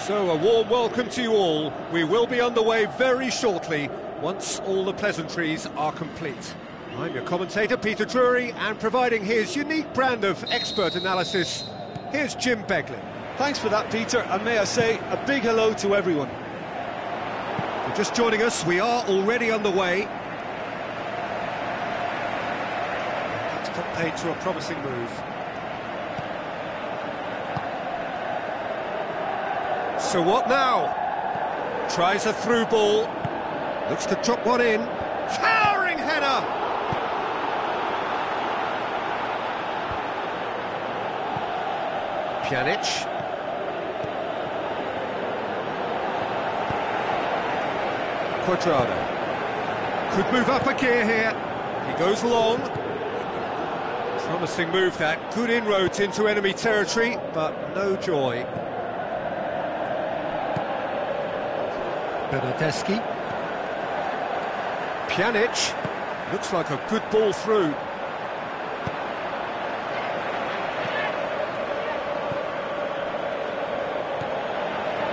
So, a warm welcome to you all. We will be underway very shortly, once all the pleasantries are complete. I'm your commentator, Peter Drury, and providing his unique brand of expert analysis, here's Jim Beglin. Thanks for that, Peter, and may I say a big hello to everyone. If you're just joining us, we are already underway. That's Pompey to a promising move. So what now? Tries a through ball, looks to drop one in. Towering header! Pjanic. Cuadrado. Could move up a gear here. He goes long. Promising move that. Good inroads into enemy territory, but no joy. Bernardeschi. Pjanic. Looks like a good ball through.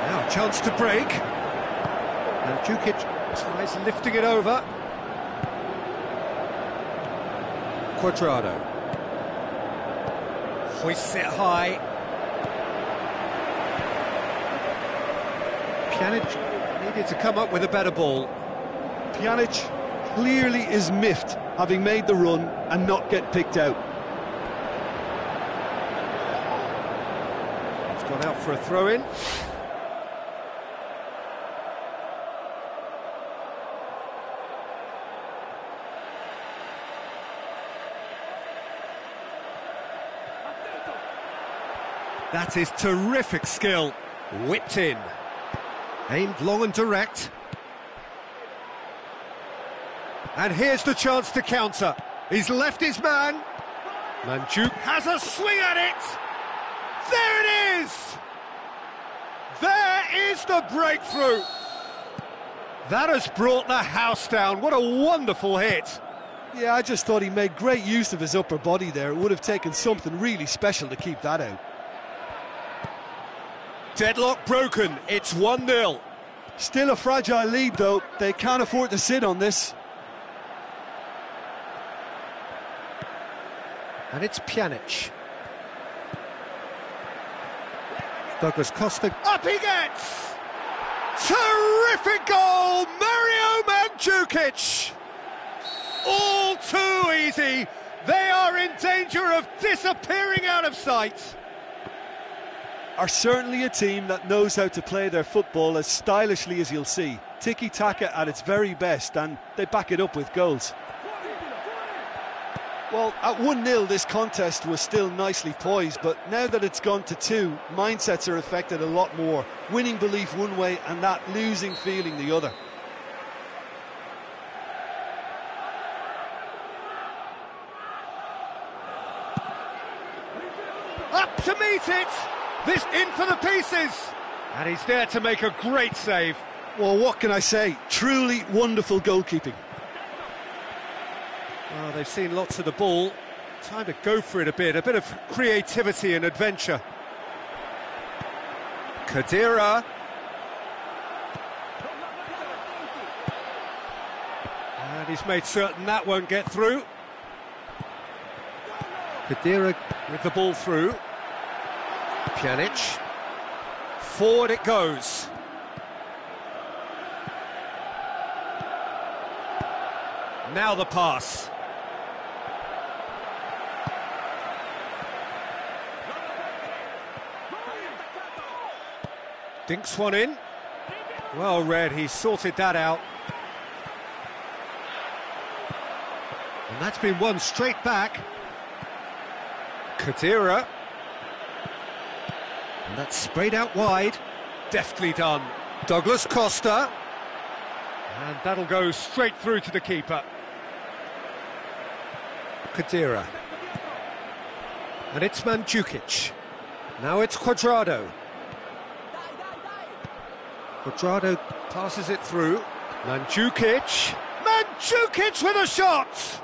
Now chance to break. And Mandžukić tries lifting it over. Cuadrado. Hoists it high. Pjanic needed to come up with a better ball. Pjanic clearly is miffed, having made the run and not get picked out. It's gone out for a throw-in. That is terrific skill. Whipped in. Aimed long and direct. And here's the chance to counter. He's left his man. Mandžukić has a swing at it. There it is! There is the breakthrough. That has brought the house down. What a wonderful hit. Yeah, I just thought he made great use of his upper body there. It would have taken something really special to keep that out. Deadlock broken, it's 1-0. Still a fragile lead though, they can't afford to sit on this. And it's Pjanic. Douglas Costa, up he gets! Terrific goal, Mario Mandžukić! All too easy, they are in danger of disappearing out of sight. Are certainly a team that knows how to play their football as stylishly as you'll see. Tiki-taka at its very best, and they back it up with goals. Well, at 1-0 this contest was still nicely poised, but now that it's gone to 2, mindsets are affected a lot more. Winning belief one way and that losing feeling the other. Up to meet it! This in for the pieces! And he's there to make a great save. Well, what can I say? Truly wonderful goalkeeping. Oh, they've seen lots of the ball. Time to go for it a bit of creativity and adventure. Khedira. And he's made certain that won't get through. Khedira with the ball through. Pjanic. Forward it goes. Now the pass. Dinks one in. Well read, he sorted that out. And that's been won straight back. Khedira. And that's sprayed out wide. Deftly done. Douglas Costa. And that'll go straight through to the keeper. Khedira. And it's Mandžukić. Now it's Cuadrado. Cuadrado passes it through. Mandžukić. Mandžukić with a shot!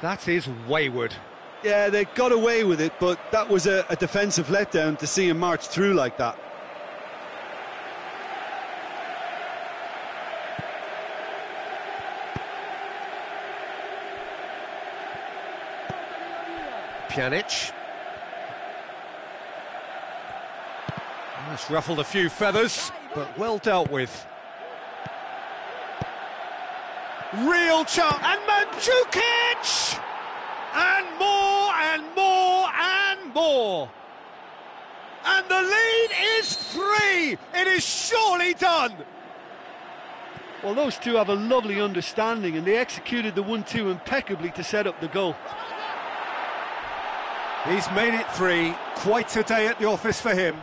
That is wayward. Yeah, they got away with it, but that was a defensive letdown to see him march through like that. Pjanic. That's ruffled a few feathers, but well dealt with. Real chance, and Mandzukic! And more, and more, and more! And the lead is 3! It is surely done! Well, those two have a lovely understanding, and they executed the 1-2 impeccably to set up the goal. He's made it 3, quite a day at the office for him.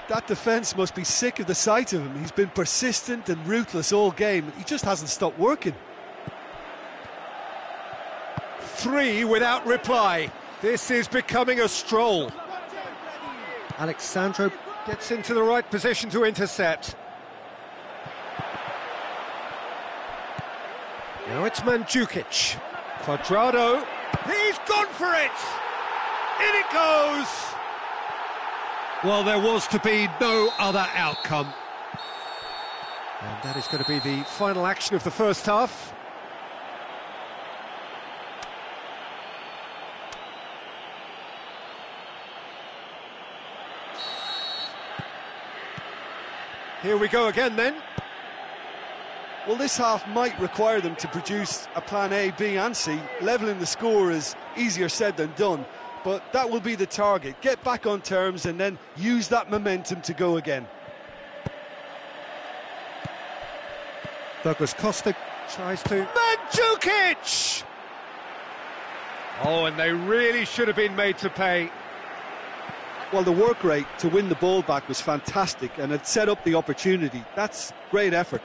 That defence must be sick of the sight of him. He's been persistent and ruthless all game. He just hasn't stopped working. 3 without reply. This is becoming a stroll. Alexandro gets into the right position to intercept. Now it's Mandzukic. Cuadrado. He's gone for it! In it goes! Well, there was to be no other outcome. And that is going to be the final action of the first half. Here we go again then. Well, this half might require them to produce a plan A, B and C. Levelling the score is easier said than done, but that will be the target. Get back on terms and then use that momentum to go again. Douglas Costa tries to... Mandzukic! Oh, and they really should have been made to pay. Well, the work rate to win the ball back was fantastic, and it set up the opportunity. That's great effort.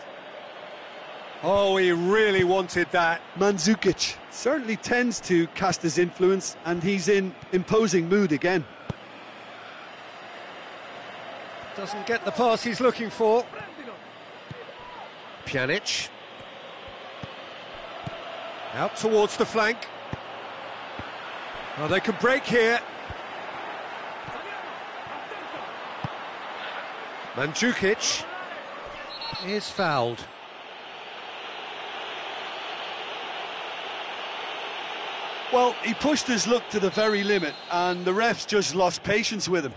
Oh, he really wanted that. Mandzukic certainly tends to cast his influence, and he's in imposing mood again. Doesn't get the pass he's looking for. Pjanic. Out towards the flank. Oh, they can break here. Mandzukic is fouled. Well, he pushed his luck to the very limit, and the refs just lost patience with him.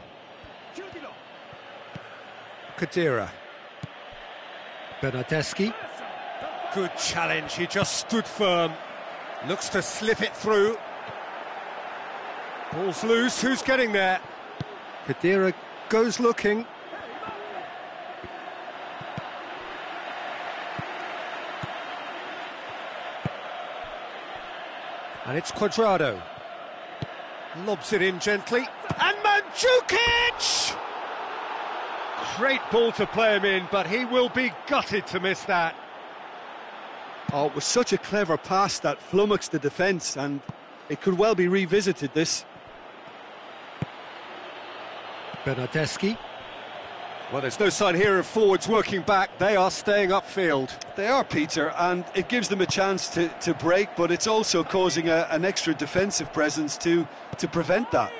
Khedira. Bernardeschi. Good challenge, he just stood firm. Looks to slip it through. Ball's loose, who's getting there? Khedira goes looking. And it's Cuadrado. Lobs it in gently. And Mandzukic! Great ball to play him in, but he will be gutted to miss that. Oh, it was such a clever pass that flummoxed the defence, and it could well be revisited, this. Bernardeschi. Well, there's no sign here of forwards working back. They are staying upfield. They are, Peter, and it gives them a chance to break, but it's also causing an extra defensive presence to prevent that.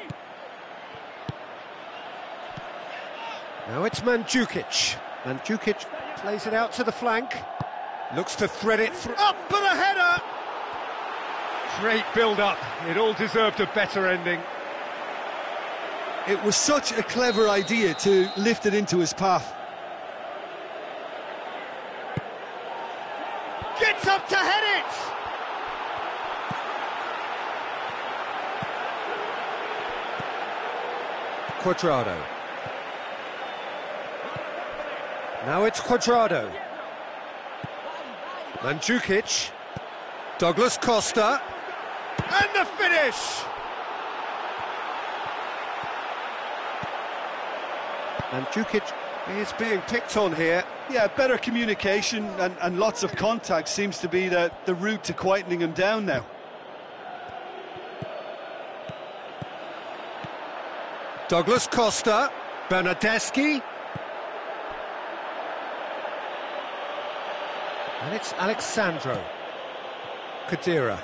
Now it's Mandzukic. Mandzukic plays it out to the flank. Looks to thread it through. Up for the header! Great build-up. It all deserved a better ending. It was such a clever idea to lift it into his path. Gets up to head it! Cuadrado. Now it's Cuadrado. Mandzukic. Douglas Costa. And the finish! Mandzukic is being picked on here. Yeah, better communication and lots of contact seems to be the route to quietening him down now. Douglas Costa, Bernardeschi. And it's Alexandro. Khedira.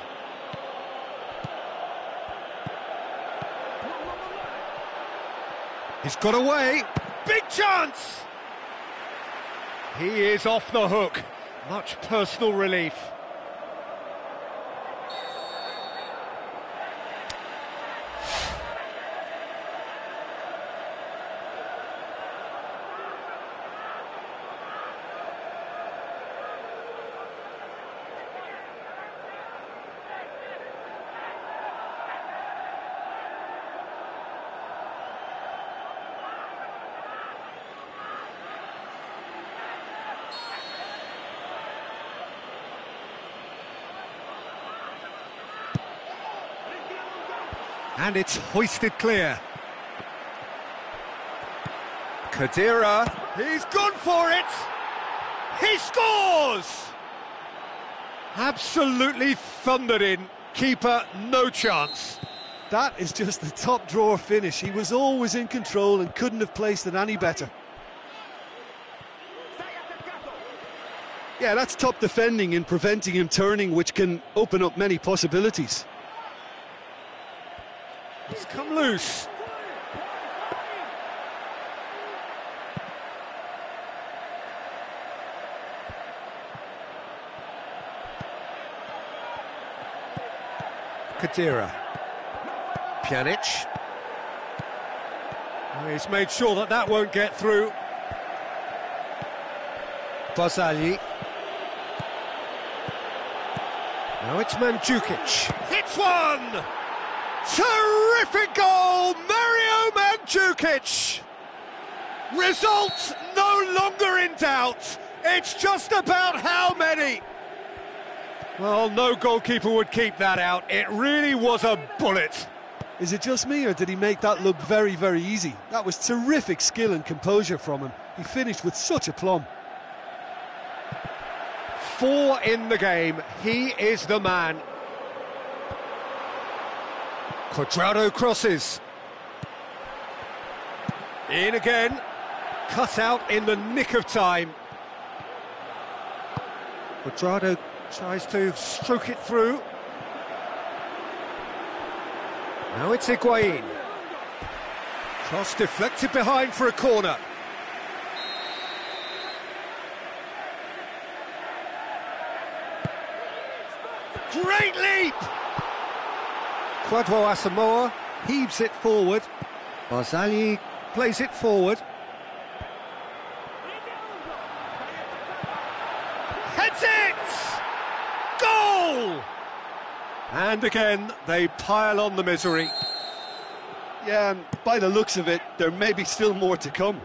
He's got away. Big chance! He is off the hook. Much personal relief. And it's hoisted clear. Khedira, he's gone for it! He scores! Absolutely thundered in. Keeper, no chance. That is just the top drawer finish. He was always in control and couldn't have placed it any better. Yeah, that's top defending and preventing him turning, which can open up many possibilities. It's come loose. Khedira. Pjanic. He's made sure that that won't get through. Barzagli. Now it's Mandzukic. Hits one! Terrific goal! Mario Mandzukic! Result no longer in doubt. It's just about how many. Well, no goalkeeper would keep that out. It really was a bullet. Is it just me, or did he make that look very, very easy? That was terrific skill and composure from him. He finished with such aplomb. 4 in the game. He is the man. Cuadrado crosses. In again. Cut out in the nick of time. Cuadrado tries to stroke it through. Now it's Higuain. Cross deflected behind for a corner. Great leap! Kwadwo Asamoah heaves it forward. Barzagli plays it forward. Heads it! Goal! And again, they pile on the misery. Yeah, and by the looks of it, there may be still more to come.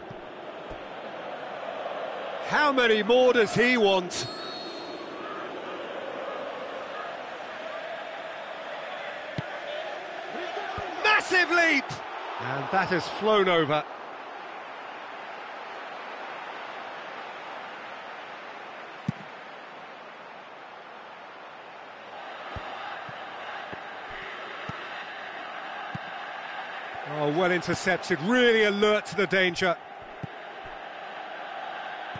How many more does he want? Massive leap! And that has flown over. Oh, well intercepted, really alert to the danger.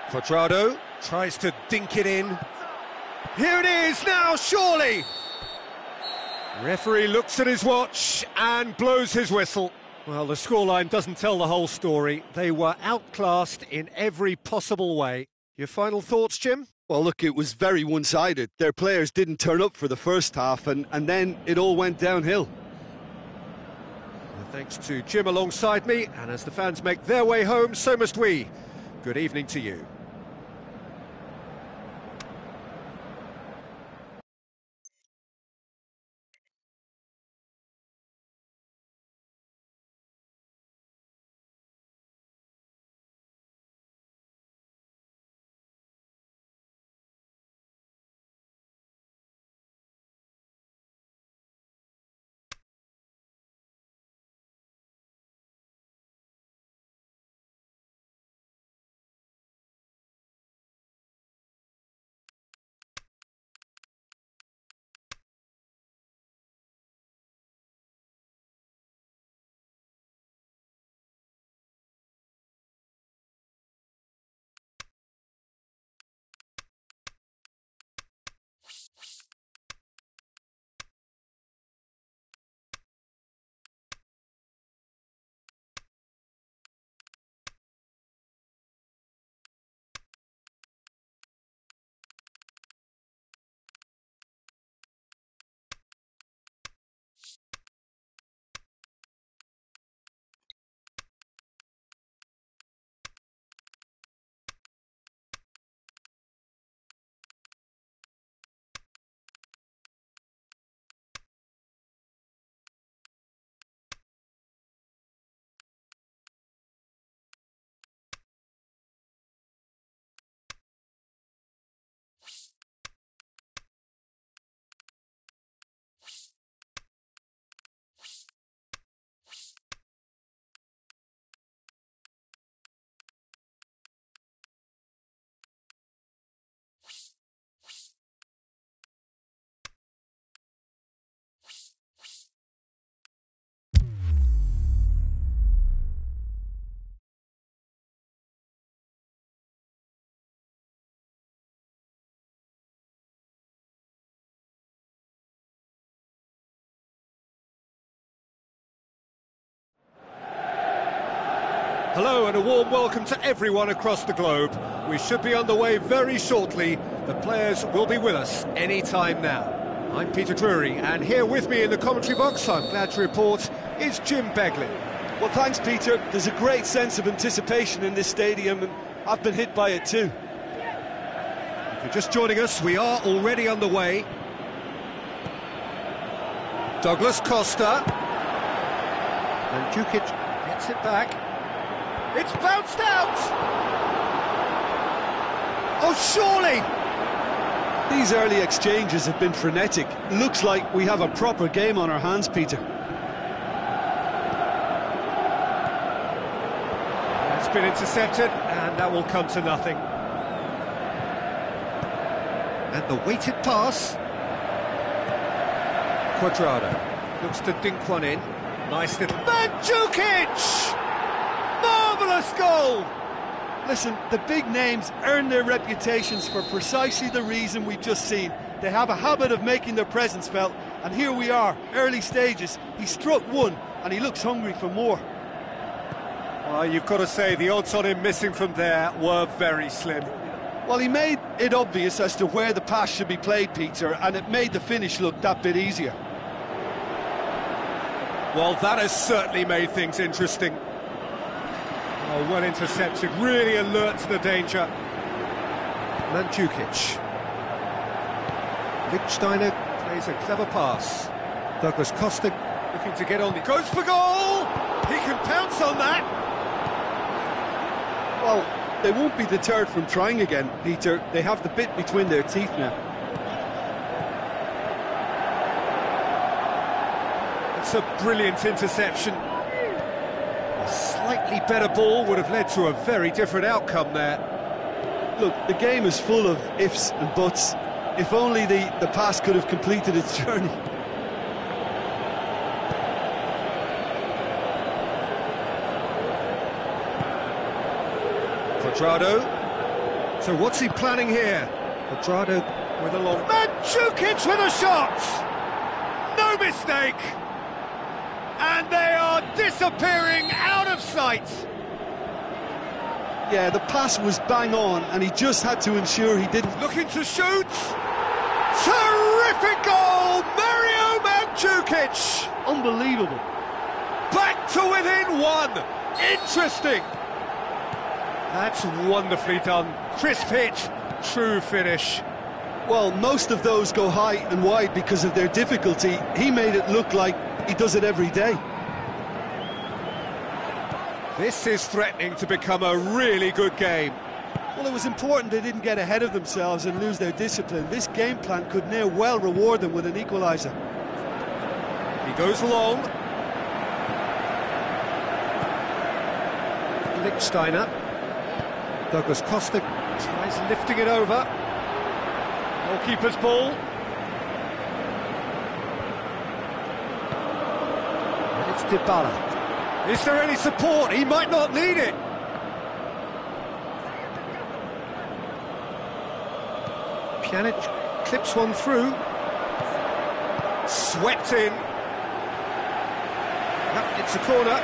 Cuadrado tries to dink it in. Here it is now, surely! Referee looks at his watch and blows his whistle. Well, the scoreline doesn't tell the whole story. They were outclassed in every possible way. Your final thoughts, Jim? Well, look, it was very one-sided. Their players didn't turn up for the first half, and then it all went downhill. Well, thanks to Jim alongside me, and as the fans make their way home, so must we. Good evening to you. Hello and a warm welcome to everyone across the globe. We should be underway very shortly. The players will be with us any time now. I'm Peter Drury, and here with me in the commentary box, I'm glad to report, is Jim Beglin. Well, thanks, Peter. There's a great sense of anticipation in this stadium, and I've been hit by it too. If you're just joining us, we are already underway. Douglas Costa. And Jukic gets it back. It's bounced out! Oh, surely! These early exchanges have been frenetic. Looks like we have a proper game on our hands, Peter. That's been intercepted, and that will come to nothing. And the weighted pass. Cuadrado looks to dink one in. Nice little... Mandzukic! Marvellous goal! Listen, the big names earn their reputations for precisely the reason we've just seen. They have a habit of making their presence felt, and here we are, early stages. He struck one, and he looks hungry for more. Well, you've got to say, the odds on him missing from there were very slim. Well, he made it obvious as to where the pass should be played, Peter, and it made the finish look that bit easier. Well, that has certainly made things interesting. Oh, well intercepted, really alert to the danger. Mandzukic. Lichtsteiner plays a clever pass. Douglas Costa looking to get on. Goes for goal! He can pounce on that! Well, they won't be deterred from trying again, Peter. They have the bit between their teeth now. It's a brilliant interception. A slightly better ball would have led to a very different outcome there. Look, the game is full of ifs and buts. If only the pass could have completed its journey. Cuadrado. So what's he planning here? Cuadrado with a long... Mandzukic with a shot! No mistake! And they are disappearing out of sight. Yeah, the pass was bang on, and he just had to ensure he didn't... Looking to shoot. Terrific goal, Mario Mandzukic. Unbelievable. Back to within one. Interesting. That's wonderfully done. Crisp hit, true finish. Well, most of those go high and wide because of their difficulty. He made it look like he does it every day. This is threatening to become a really good game. Well, it was important they didn't get ahead of themselves and lose their discipline. This game plan could now well reward them with an equaliser. He goes long. Lichtsteiner. Douglas Costa tries lifting it over. Goalkeeper's ball. And it's Dybala. Is there any support? He might not need it. Pjanic clips one through. Swept in. Yep, it's a corner.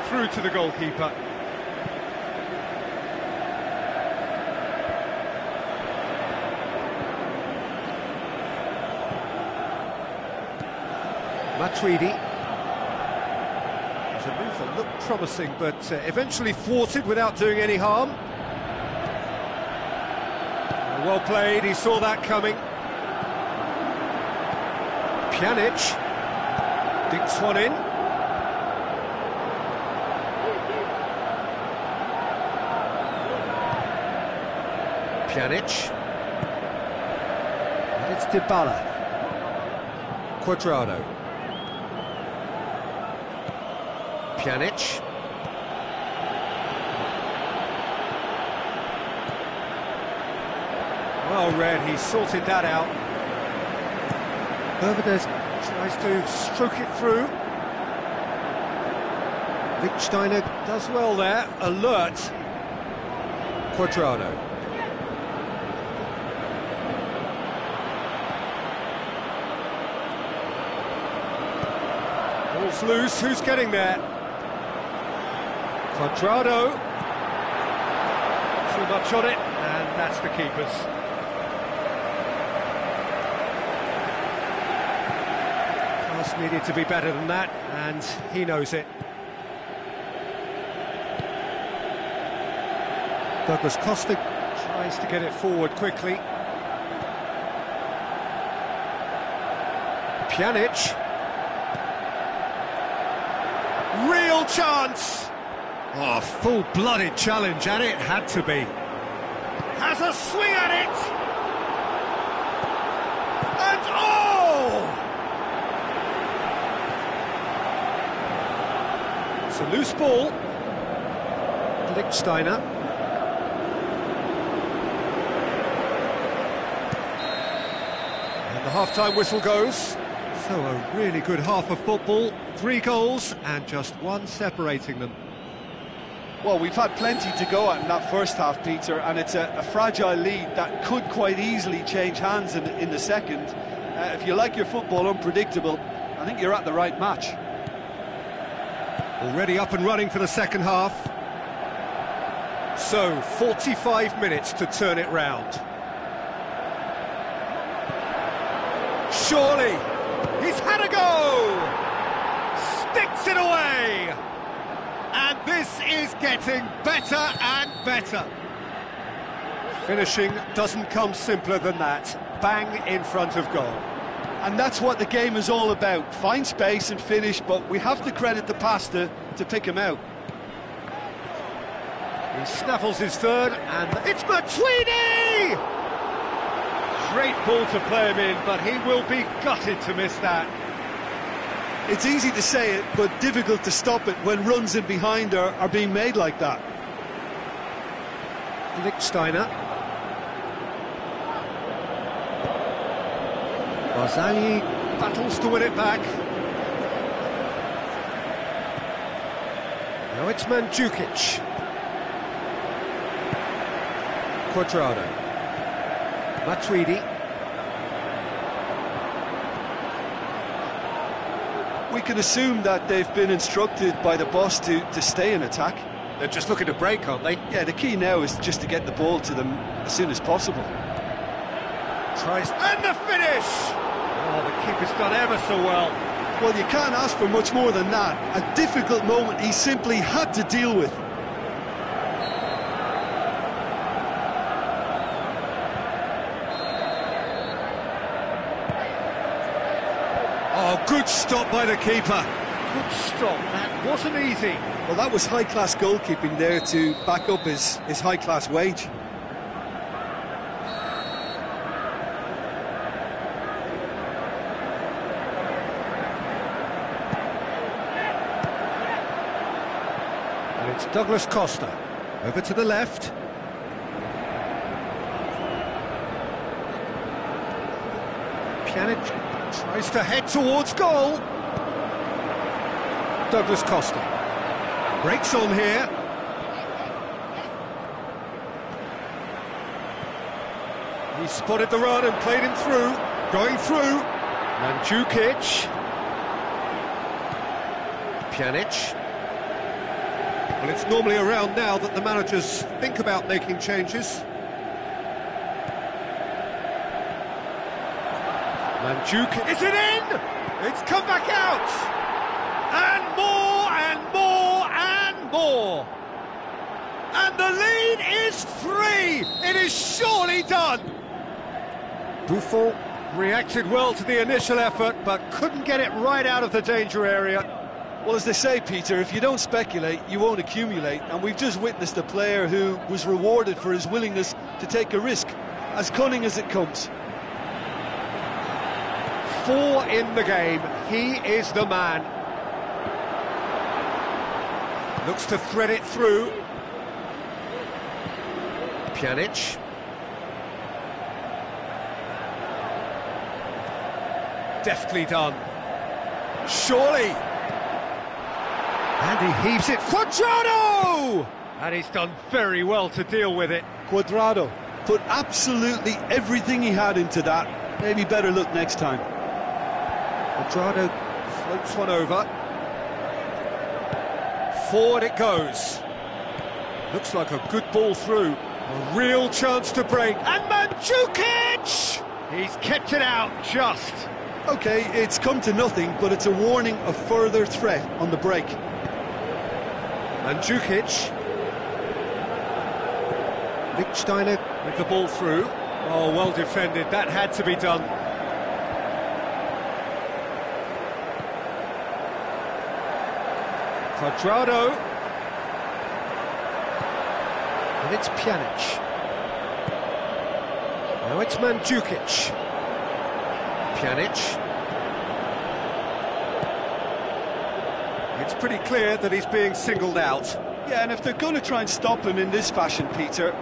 Through to the goalkeeper. Matuidi. The move that looked promising, but eventually thwarted without doing any harm. Well played, he saw that coming. Pjanic dinks one in. Pjanic. And it's Dybala. Cuadrado. Pjanic. Well read, he sorted that out. Hervedez tries to stroke it through. Lichtsteiner does well there, alert. Cuadrado. Ball's loose, who's getting there? Cuadrado. Too much on it, and that's the keeper's. Pass needed to be better than that, and he knows it. Douglas Costa tries to get it forward quickly. Pjanic. Real chance! Oh, full-blooded challenge, and it had to be. Has a swing at it! And oh! It's a loose ball. Lichtsteiner. And the half-time whistle goes. So a really good half of football, 3 goals and just one separating them. Well, we've had plenty to go at in that first half, Peter, and it's a fragile lead that could quite easily change hands in the second. If you like your football unpredictable, I think you're at the right match. Already up and running for the second half. So, 45 minutes to turn it round. Surely! He's had a go! Sticks it away! And this is getting better and better. Finishing doesn't come simpler than that. Bang in front of goal. And that's what the game is all about. Find space and finish, but we have to credit the passer to pick him out. He snaffles his third, and it's Matuidi! Great ball to play him in, but he will be gutted to miss that. It's easy to say it, but difficult to stop it when runs in behind are being made like that. Lichtsteiner. Barzagli battles to win it back. Now it's Mandzukic. Cuadrado. Matuidi. We can assume that they've been instructed by the boss to stay in attack. They're just looking to break, aren't they? Yeah, the key now is just to get the ball to them as soon as possible. Tries, and the finish! Oh, the keeper's done ever so well. Well, you can't ask for much more than that. A difficult moment he simply had to deal with. Oh, good stop by the keeper. Good stop, that wasn't easy. Well, that was high-class goalkeeping there to back up his high-class wage. And it's Douglas Costa. Over to the left. Pjanic tries to head towards goal. Douglas Costa breaks on here. He spotted the run and played him through. Going through. Mandzukic. Pjanic. Well, it's normally around now that the managers think about making changes. Mandzukic, is it in? It's come back out! And more, and more, and more! And the lead is 3! It is surely done! Buffon reacted well to the initial effort, but couldn't get it right out of the danger area. Well, as they say, Peter, if you don't speculate, you won't accumulate. And we've just witnessed a player who was rewarded for his willingness to take a risk, as cunning as it comes. 4 in the game, he is the man. Looks to thread it through. Pjanic. Deftly done. Surely. And he heaves it. Cuadrado! And he's done very well to deal with it. Cuadrado put absolutely everything he had into that. Maybe better luck next time. Cuadrado floats one over. Forward it goes. Looks like a good ball through. A real chance to break. And Mandzukic! He's kept it out just. OK, it's come to nothing, but it's a warning of further threat on the break. Mandzukic. Lichtsteiner with the ball through. Oh, well defended. That had to be done. Cuadrado. And it's Pjanic. Now it's Mandzukic. Pjanic. It's pretty clear that he's being singled out. Yeah, and if they're going to try and stop him in this fashion, Peter,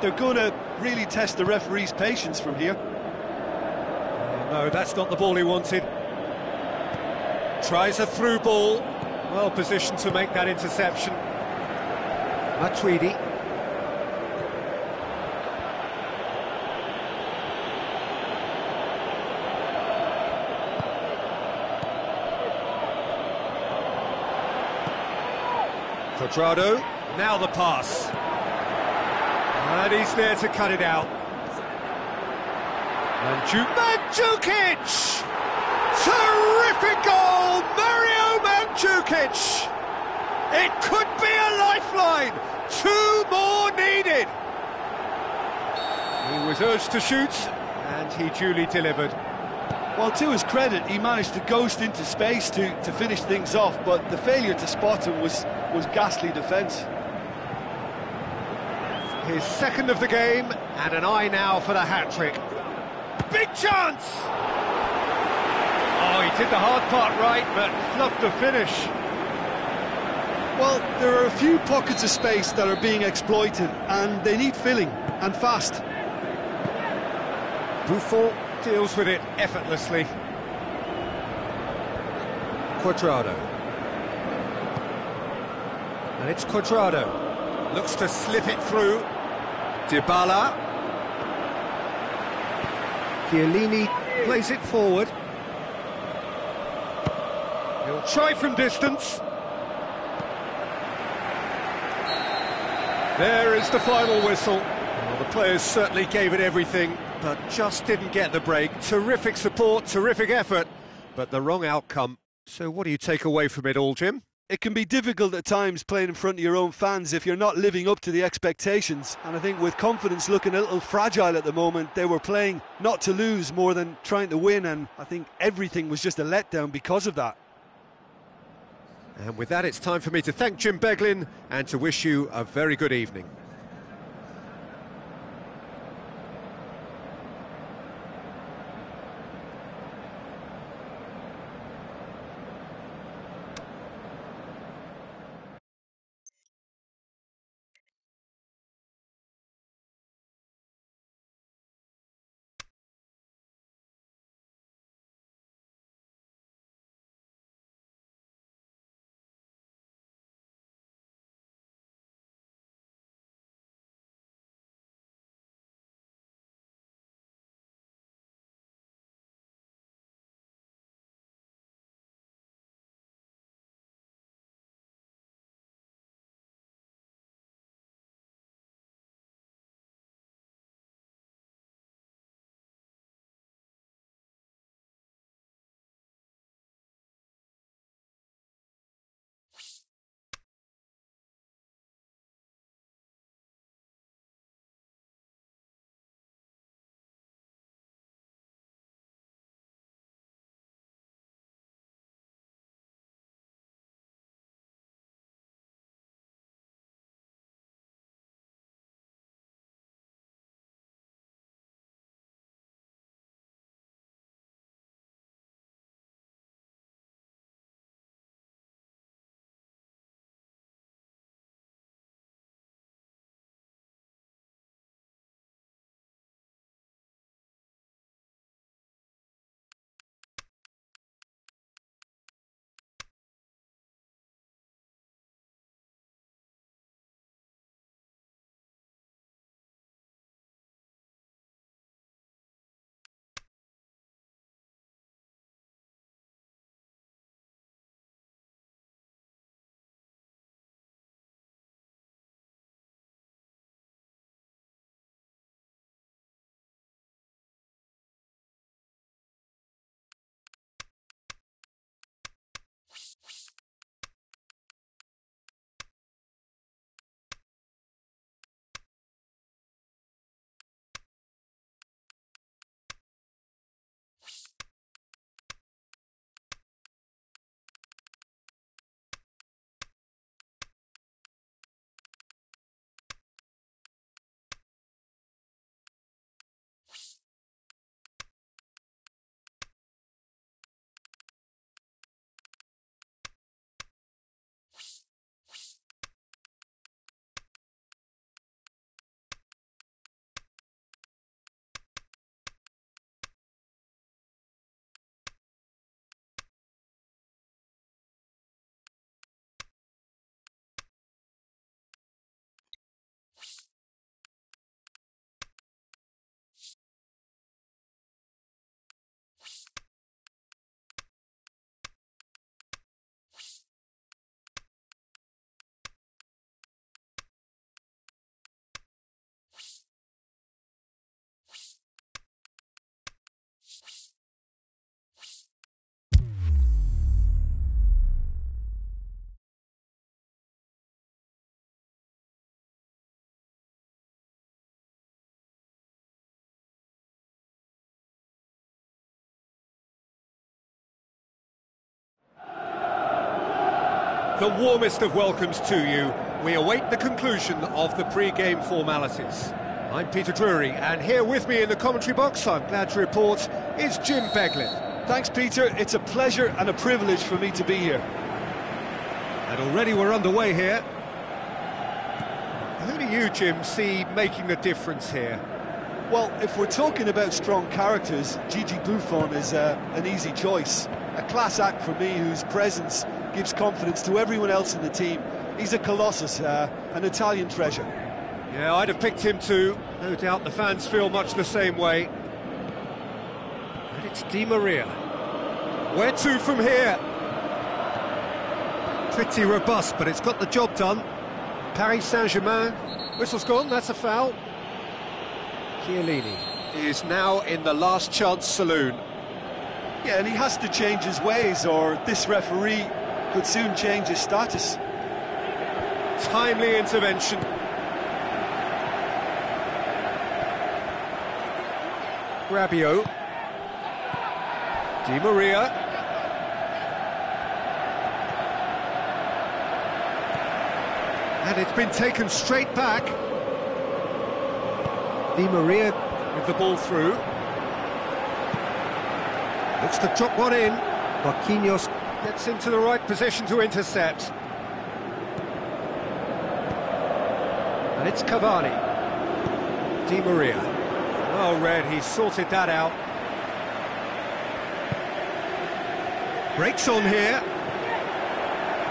they're going to really test the referee's patience from here. No, that's not the ball he wanted. Tries a through ball. Well positioned to make that interception. Matuidi. Cuadrado, now the pass. And he's there to cut it out. Mandzukic! Terrific goal! Mario Mandzukic! It could be a lifeline! 2 more needed! He was urged to shoot, and he duly delivered. Well, to his credit, he managed to ghost into space to finish things off, but the failure to spot him was ghastly defence. His second of the game, and an eye now for the hat-trick. Big chance! Oh, he did the hard part right, but fluffed the finish. Well, there are a few pockets of space that are being exploited, and they need filling, and fast. Buffon deals with it effortlessly. Cuadrado. And it's Cuadrado. Looks to slip it through. Dybala. Chiellini plays it forward. He'll try from distance. There is the final whistle. Well, the players certainly gave it everything, but just didn't get the break. Terrific support, terrific effort, but the wrong outcome. So what do you take away from it all, Jim? It can be difficult at times playing in front of your own fans if you're not living up to the expectations. And I think with confidence looking a little fragile at the moment, they were playing not to lose more than trying to win, and I think everything was just a letdown because of that. And with that, it's time for me to thank Jim Beglin and to wish you a very good evening. The warmest of welcomes to you. We await the conclusion of the pre-game formalities. I'm Peter Drury, and here with me in the commentary box, I'm glad to report, is Jim Beglin. Thanks, Peter. It's a pleasure and a privilege for me to be here. And already we're underway here. Who do you, Jim, see making the difference here? Well, if we're talking about strong characters, Gigi Buffon is an easy choice. A class act for me whose presence gives confidence to everyone else in the team. He's a colossus, an Italian treasure. Yeah, I'd have picked him too. No doubt the fans feel much the same way. And it's Di Maria. Where to from here? Pretty robust, but it's got the job done. Paris Saint-Germain. Whistle's gone, that's a foul. Chiellini is now in the last chance saloon. Yeah, and he has to change his ways, or this referee could soon change his status. Timely intervention. Rabiot. Di Maria. And it's been taken straight back. Di Maria with the ball through. Looks to drop one in. Marquinhos gets into the right position to intercept. And it's Cavani. Di Maria. Well read, he sorted that out. Breaks on here.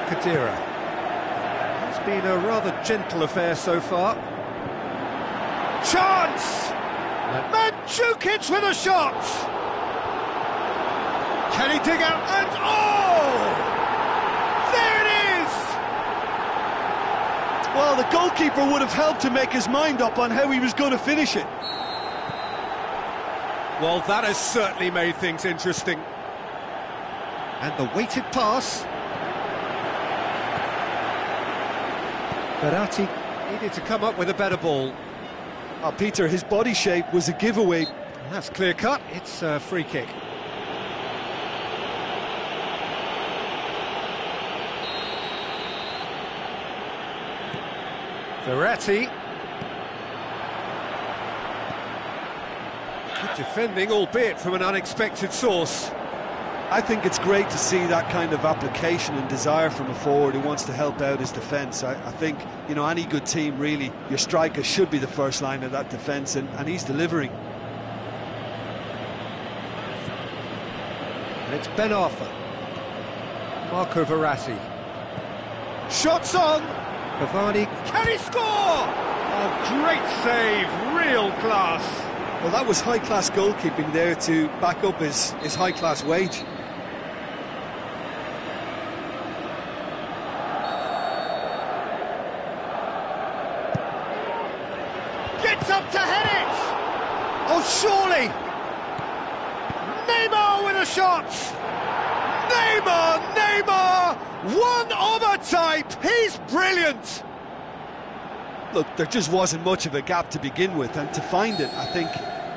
Khedira. It's been a rather gentle affair so far. Chance! Mandzukic with a shot! Can he dig out? And oh! There it is! Well, the goalkeeper would have helped to make his mind up on how he was going to finish it. Well, that has certainly made things interesting. And the weighted pass. Verratti needed to come up with a better ball. Oh, Peter, his body shape was a giveaway. That's clear cut, it's a free kick. Verratti. Good defending, albeit from an unexpected source. I think it's great to see that kind of application and desire from a forward who wants to help out his defence. I think, you know, any good team, really, your striker should be the first line of that defence, and he's delivering. And it's Ben Arfa. Marco Verratti. Shots on! Cavani, can he score? Oh, great save, real class. Well, that was high-class goalkeeping there to back up his high-class wage. Gets up to head it! Oh, surely! Neymar with a shot! Neymar! One of a type! He's brilliant! Look, there just wasn't much of a gap to begin with, and to find it, I think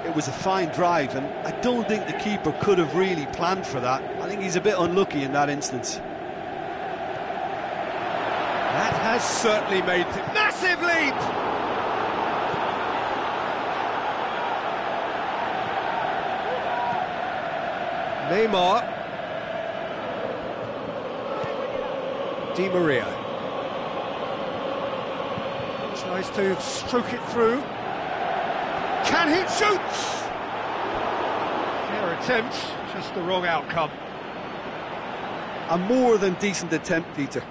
it was a fine drive, and I don't think the keeper could have really planned for that. I think he's a bit unlucky in that instance. That has certainly made it. Massive leap! Neymar. Di Maria. Tries to stroke it through. Can he shoot? Fair attempt, just the wrong outcome. A more than decent attempt, Peter.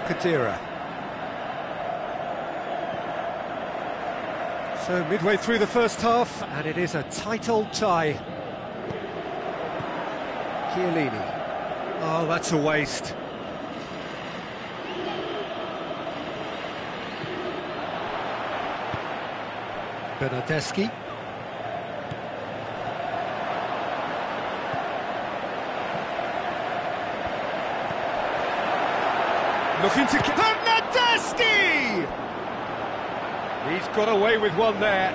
Khedira. So midway through the first half, and it is a tight old tie. Chiellini. Oh, that's a waste. Bernardeschi. Looking to... Bernardeschi! He's got away with one there.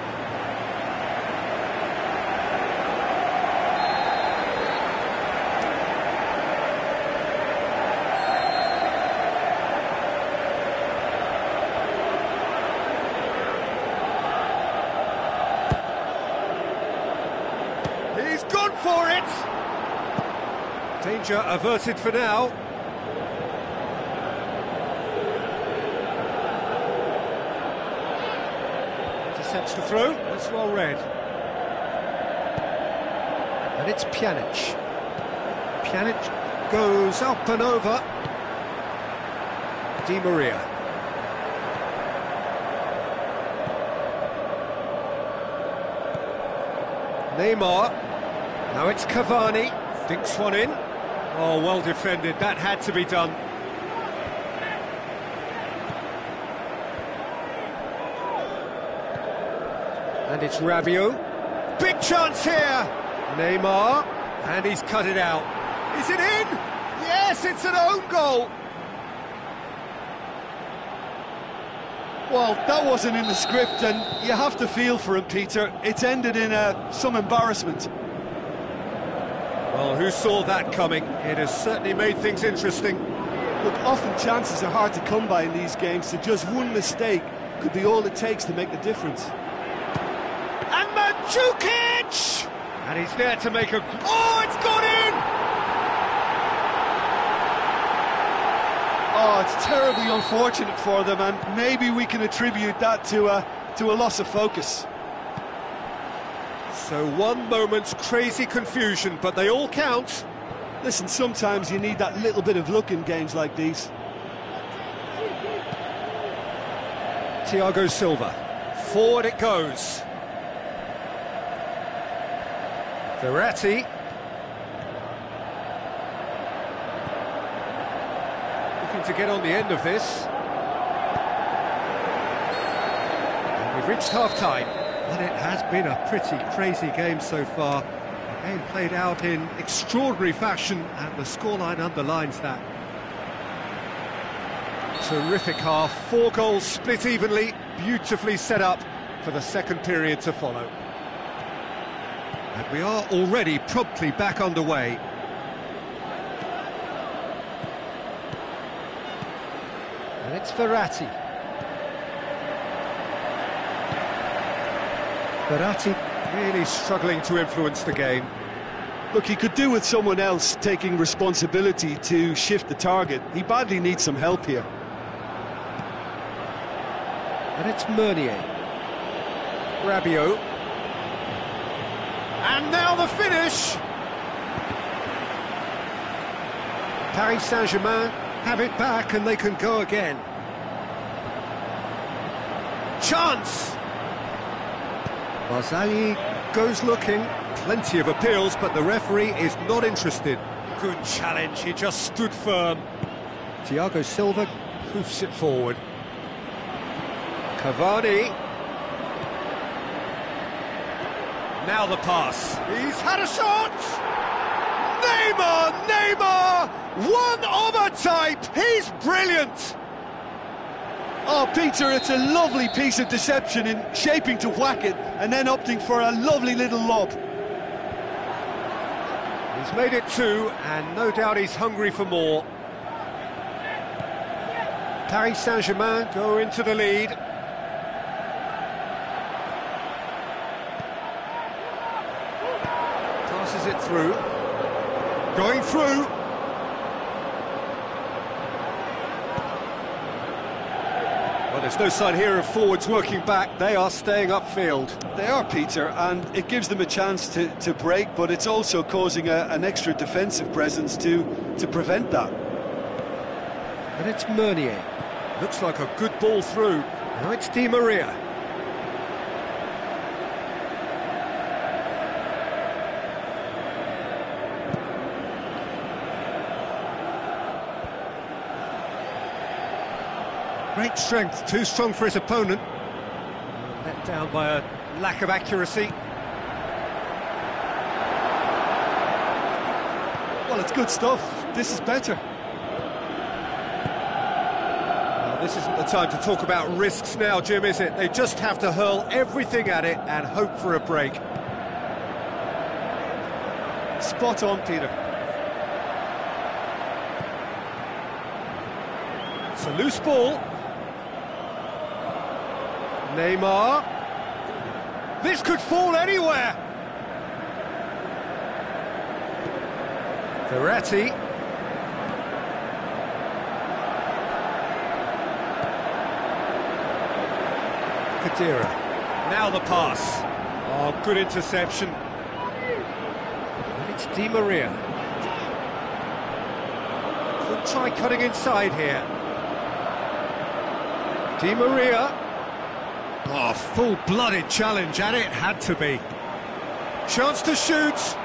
He's gone for it! Danger averted for now. Intercepts the throw, that's well read. And it's Pjanic. Pjanic goes up and over. Di Maria. Neymar. Now it's Cavani. Dinks one in. Oh, well defended. That had to be done. And it's Rabiot. Big chance here. Neymar. And he's cut it out. Is it in? Yes, it's an own goal. Well, that wasn't in the script, and you have to feel for him, Peter. It's ended in some embarrassment. Well, who saw that coming? It has certainly made things interesting. Look, often chances are hard to come by in these games, so just one mistake could be all it takes to make the difference. And Mandzukic! And he's there to make a... Oh, it's gone in! Oh, it's terribly unfortunate for them, and maybe we can attribute that to a loss of focus. So one moment's crazy confusion, but they all count. Listen, sometimes you need that little bit of luck in games like these. Thiago Silva. Forward it goes. Verratti. Looking to get on the end of this. And we've reached half-time. But it has been a pretty crazy game so far. The game played out in extraordinary fashion, and the scoreline underlines that. Terrific half, 4 goals split evenly, beautifully set up for the second period to follow. And we are already promptly back underway. And it's Verratti. Verratti really struggling to influence the game. Look, he could do with someone else taking responsibility to shift the target. He badly needs some help here. And it's Meunier. Rabiot. And now the finish! Paris Saint-Germain have it back and they can go again. Chance! Barzagli goes looking, plenty of appeals, but the referee is not interested. Good challenge, he just stood firm. Thiago Silva hoofs it forward. Cavani. Now the pass. He's had a shot! Neymar! One of a type! He's brilliant! Oh, Peter, it's a lovely piece of deception in shaping to whack it and then opting for a lovely little lob. He's made it 2, and no doubt he's hungry for more. Paris Saint-Germain go into the lead. Passes it through. Going through. Well, there's no sign here of forwards working back. They are staying upfield. They are, Peter, and it gives them a chance to break, but it's also causing an extra defensive presence to prevent that. And it's Meunier. Looks like a good ball through. Now it's Di Maria. Great strength, too strong for his opponent. Let down by a lack of accuracy. Well, it's good stuff. This is better. This isn't the time to talk about risks now, Jim, is it? They just have to hurl everything at it and hope for a break. Spot on, Peter. It's a loose ball. Neymar. This could fall anywhere. Verratti. Khedira. Now the pass. Oh, good interception. And it's Di Maria. Could try cutting inside here. Di Maria. Oh, full-blooded challenge, and it had to be. Chance to shoot.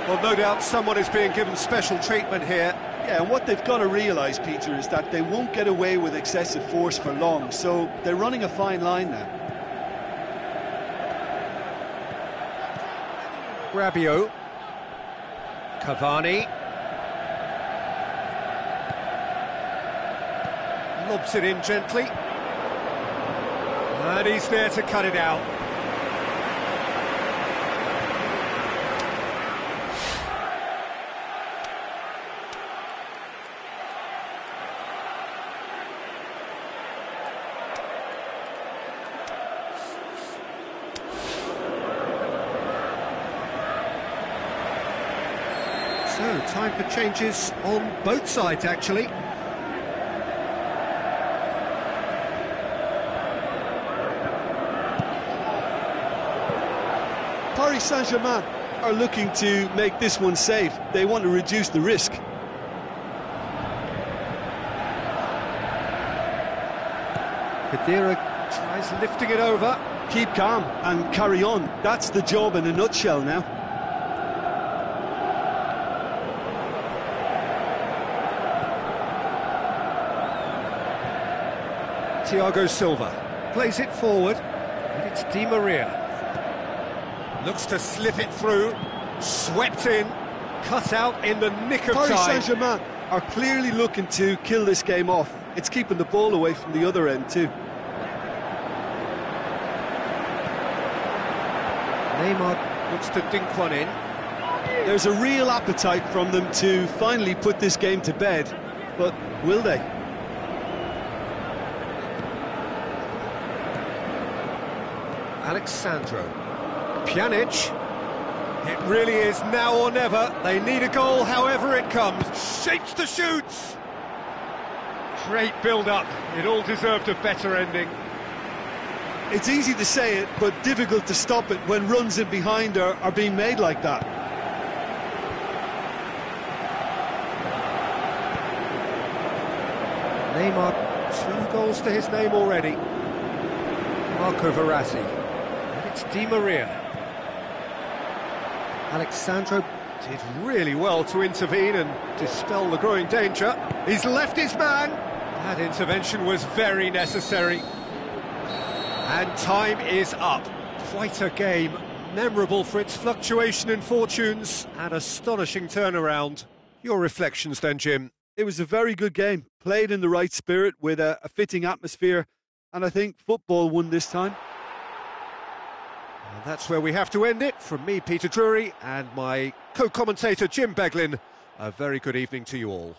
Well, no doubt someone is being given special treatment here. Yeah, and what they've got to realise, Peter, is that they won't get away with excessive force for long, so they're running a fine line now. Rabiot. Cavani. Lobs it in gently. And he's there to cut it out. So, time for changes on both sides, actually. Paris Saint-Germain are looking to make this one safe. They want to reduce the risk. Khedira tries lifting it over. Keep calm and carry on. That's the job in a nutshell now. Thiago Silva plays it forward, and it's Di Maria. Looks to slip it through, swept in, cut out in the nick of Paris time. Saint-Germain are clearly looking to kill this game off. It's keeping the ball away from the other end too. Neymar looks to dink one in. There's a real appetite from them to finally put this game to bed, but will they? Alexandro. Pjanic. It really is now or never. They need a goal however it comes. Shapes to shoot. Great build-up. It all deserved a better ending. It's easy to say it, but difficult to stop it when runs in behind are being made like that. Neymar, 2 goals to his name already. Marco Verratti. And it's Di Maria. Alexandro did really well to intervene and dispel the growing danger. He's left his man. That intervention was very necessary. And time is up. Quite a game, memorable for its fluctuation in fortunes and astonishing turnaround. Your reflections then, Jim? It was a very good game, played in the right spirit with a fitting atmosphere, and I think football won this time. And that's where we have to end it. From me, Peter Drury, and my co-commentator, Jim Beglin, a very good evening to you all.